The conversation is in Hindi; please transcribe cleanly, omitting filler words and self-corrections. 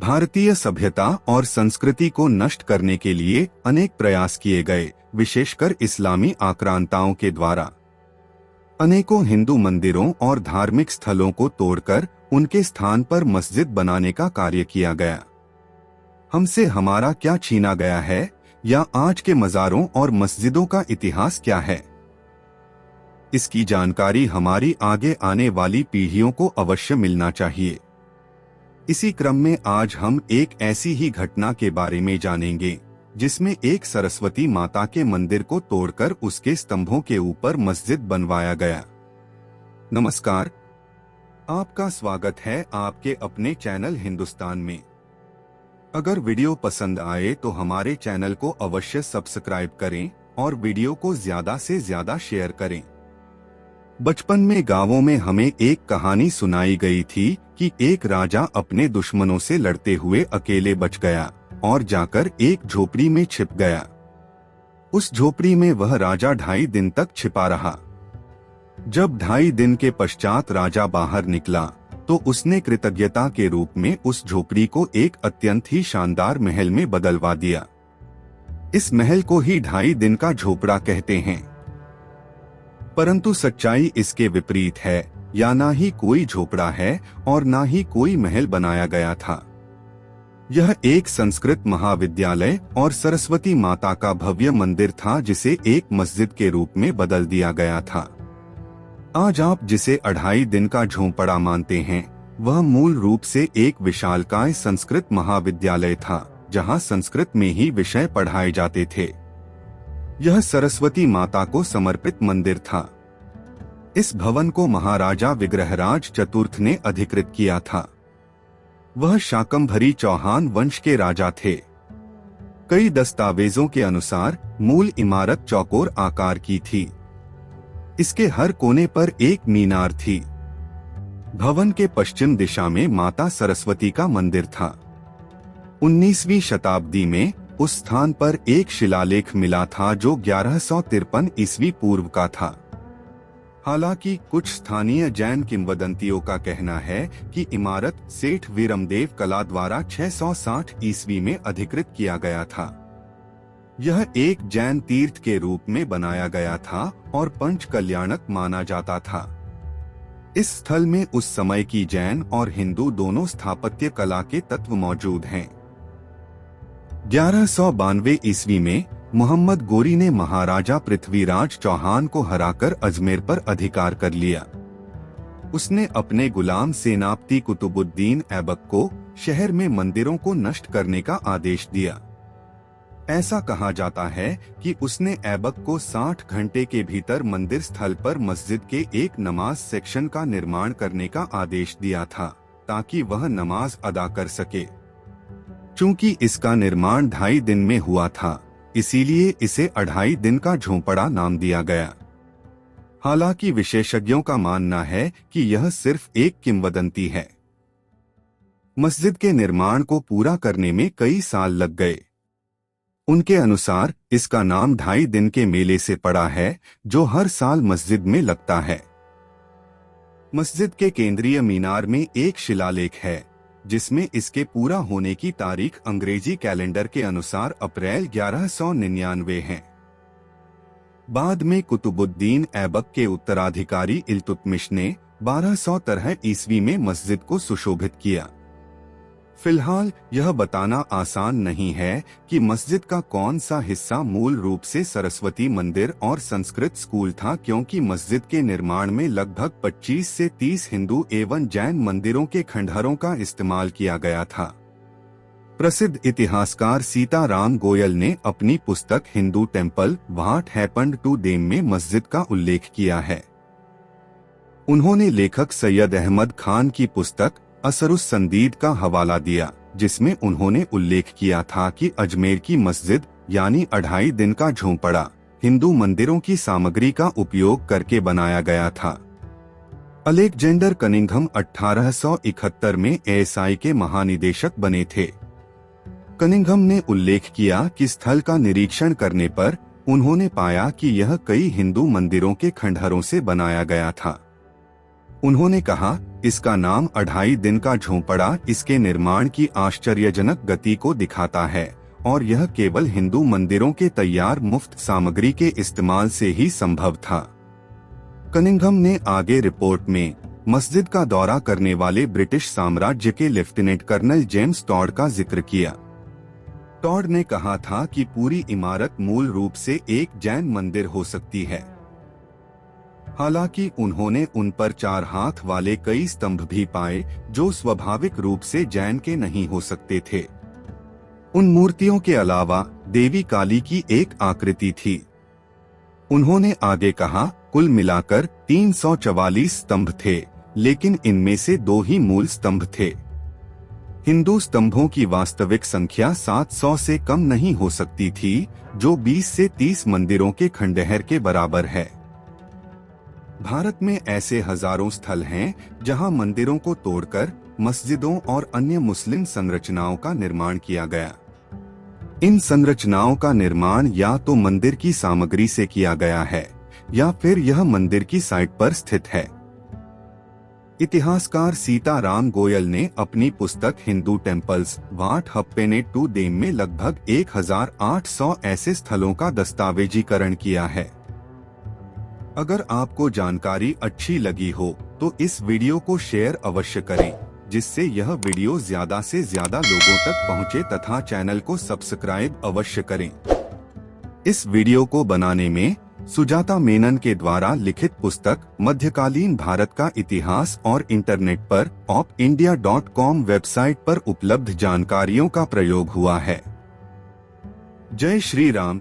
भारतीय सभ्यता और संस्कृति को नष्ट करने के लिए अनेक प्रयास किए गए, विशेषकर इस्लामी आक्रांताओं के द्वारा। अनेकों हिंदू मंदिरों और धार्मिक स्थलों को तोड़कर उनके स्थान पर मस्जिद बनाने का कार्य किया गया। हमसे हमारा क्या छीना गया है, या आज के मज़ारों और मस्जिदों का इतिहास क्या है? इसकी जानकारी हमारी आगे आने वाली पीढ़ियों को अवश्य मिलना चाहिए। इसी क्रम में आज हम एक ऐसी ही घटना के बारे में जानेंगे जिसमें एक सरस्वती माता के मंदिर को तोड़कर उसके स्तंभों के ऊपर मस्जिद बनवाया गया। नमस्कार, आपका स्वागत है आपके अपने चैनल हिंदुस्तान में। अगर वीडियो पसंद आए तो हमारे चैनल को अवश्य सब्सक्राइब करें और वीडियो को ज्यादा से ज्यादा शेयर करें। बचपन में गांवों में हमें एक कहानी सुनाई गई थी कि एक राजा अपने दुश्मनों से लड़ते हुए अकेले बच गया और जाकर एक झोपड़ी में छिप गया। उस झोपड़ी में वह राजा 2.5 दिन तक छिपा रहा। जब 2.5 दिन के पश्चात राजा बाहर निकला तो उसने कृतज्ञता के रूप में उस झोपड़ी को एक अत्यंत ही शानदार महल में बदलवा दिया। इस महल को ही 2.5 दिन का झोपड़ा कहते हैं। परंतु सच्चाई इसके विपरीत है, या ना ही कोई झोपड़ा है और ना ही कोई महल बनाया गया था। यह एक संस्कृत महाविद्यालय और सरस्वती माता का भव्य मंदिर था जिसे एक मस्जिद के रूप में बदल दिया गया था। आज आप जिसे 2.5 दिन का झोंपड़ा मानते हैं, वह मूल रूप से एक विशालकाय संस्कृत महाविद्यालय था जहां संस्कृत में ही विषय पढ़ाए जाते थे। यह सरस्वती माता को समर्पित मंदिर था। इस भवन को महाराजा विग्रहराज चतुर्थ ने अधिकृत किया था। वह शाकंभरी चौहान वंश के राजा थे। कई दस्तावेजों के अनुसार मूल इमारत चौकोर आकार की थी। इसके हर कोने पर एक मीनार थी। भवन के पश्चिम दिशा में माता सरस्वती का मंदिर था। 19वीं शताब्दी में उस स्थान पर एक शिलालेख मिला था जो 1153 ईस्वी पूर्व का था। हालांकि कुछ स्थानीय जैन किंवदंतियों का कहना है कि इमारत सेठ वीरमदेव कला द्वारा 660 ईस्वी में अधिकृत किया गया था। यह एक जैन तीर्थ के रूप में बनाया गया था और पंच कल्याणक माना जाता था। इस स्थल में उस समय की जैन और हिंदू दोनों स्थापत्य कला के तत्व मौजूद हैं। 1192 ईस्वी में मोहम्मद गोरी ने महाराजा पृथ्वीराज चौहान को हराकर अजमेर पर अधिकार कर लिया। उसने अपने गुलाम सेनापति कुतुबुद्दीन ऐबक को शहर में मंदिरों को नष्ट करने का आदेश दिया। ऐसा कहा जाता है कि उसने ऐबक को 60 घंटे के भीतर मंदिर स्थल पर मस्जिद के एक नमाज सेक्शन का निर्माण करने का आदेश दिया था ताकि वह नमाज अदा कर सके। चूंकि इसका निर्माण 2.5 दिन में हुआ था, इसीलिए इसे 2.5 दिन का झोंपड़ा नाम दिया गया। हालांकि विशेषज्ञों का मानना है कि यह सिर्फ एक किंवदंती है। मस्जिद के निर्माण को पूरा करने में कई साल लग गए। उनके अनुसार इसका नाम 2.5 दिन के मेले से पड़ा है जो हर साल मस्जिद में लगता है। मस्जिद के केंद्रीय मीनार में एक शिलालेख है जिसमें इसके पूरा होने की तारीख अंग्रेजी कैलेंडर के अनुसार अप्रैल 1199 है। बाद में कुतुबुद्दीन ऐबक के उत्तराधिकारी इल्तुतमिश ने 1213 ईस्वी में मस्जिद को सुशोभित किया। फिलहाल यह बताना आसान नहीं है कि मस्जिद का कौन सा हिस्सा मूल रूप से सरस्वती मंदिर और संस्कृत स्कूल था, क्योंकि मस्जिद के निर्माण में लगभग 25 से 30 हिंदू एवं जैन मंदिरों के खंडहरों का इस्तेमाल किया गया था। प्रसिद्ध इतिहासकार सीताराम गोयल ने अपनी पुस्तक Hindu temple what happened to them में मस्जिद का उल्लेख किया है। उन्होंने लेखक सैयद अहमद खान की पुस्तक असरुस संदीद का हवाला दिया, जिसमें उन्होंने उल्लेख किया था कि अजमेर की मस्जिद यानी 2.5 दिन का झोंपड़ा हिंदू मंदिरों की सामग्री का उपयोग करके बनाया गया था। अलेक्जेंडर कनिंघम 1871 में एएसआई के महानिदेशक बने थे। कनिंघम ने उल्लेख किया कि स्थल का निरीक्षण करने पर उन्होंने पाया कि यह कई हिंदू मंदिरों के खंडहरों से बनाया गया था। उन्होंने कहा इसका नाम 2.5 दिन का झोंपड़ा इसके निर्माण की आश्चर्यजनक गति को दिखाता है और यह केवल हिंदू मंदिरों के तैयार मुफ्त सामग्री के इस्तेमाल से ही संभव था। कनिंघम ने आगे रिपोर्ट में मस्जिद का दौरा करने वाले ब्रिटिश साम्राज्य के लेफ्टिनेंट कर्नल जेम्स टॉड का जिक्र किया। टॉड ने कहा था कि पूरी इमारत मूल रूप से एक जैन मंदिर हो सकती है। हालांकि उन्होंने उन पर 4 हाथ वाले कई स्तंभ भी पाए जो स्वाभाविक रूप से जैन के नहीं हो सकते थे। उन मूर्तियों के अलावा देवी काली की एक आकृति थी। उन्होंने आगे कहा, कुल मिलाकर 344 स्तंभ थे, लेकिन इनमें से 2 ही मूल स्तंभ थे। हिंदू स्तंभों की वास्तविक संख्या 700 से कम नहीं हो सकती थी, जो 20 से 30 मंदिरों के खंडहर के बराबर है। भारत में ऐसे हजारों स्थल हैं जहां मंदिरों को तोड़कर मस्जिदों और अन्य मुस्लिम संरचनाओं का निर्माण किया गया। इन संरचनाओं का निर्माण या तो मंदिर की सामग्री से किया गया है या फिर यह मंदिर की साइट पर स्थित है। इतिहासकार सीताराम गोयल ने अपनी पुस्तक Hindu temples what happened to them में लगभग 1800 ऐसे स्थलों का दस्तावेजीकरण किया है। अगर आपको जानकारी अच्छी लगी हो तो इस वीडियो को शेयर अवश्य करें, जिससे यह वीडियो ज्यादा से ज्यादा लोगों तक पहुंचे तथा चैनल को सब्सक्राइब अवश्य करें। इस वीडियो को बनाने में सुजाता मेनन के द्वारा लिखित पुस्तक मध्यकालीन भारत का इतिहास और इंटरनेट पर opindia.com वेबसाइट पर उपलब्ध जानकारियों का प्रयोग हुआ है। जय श्री राम।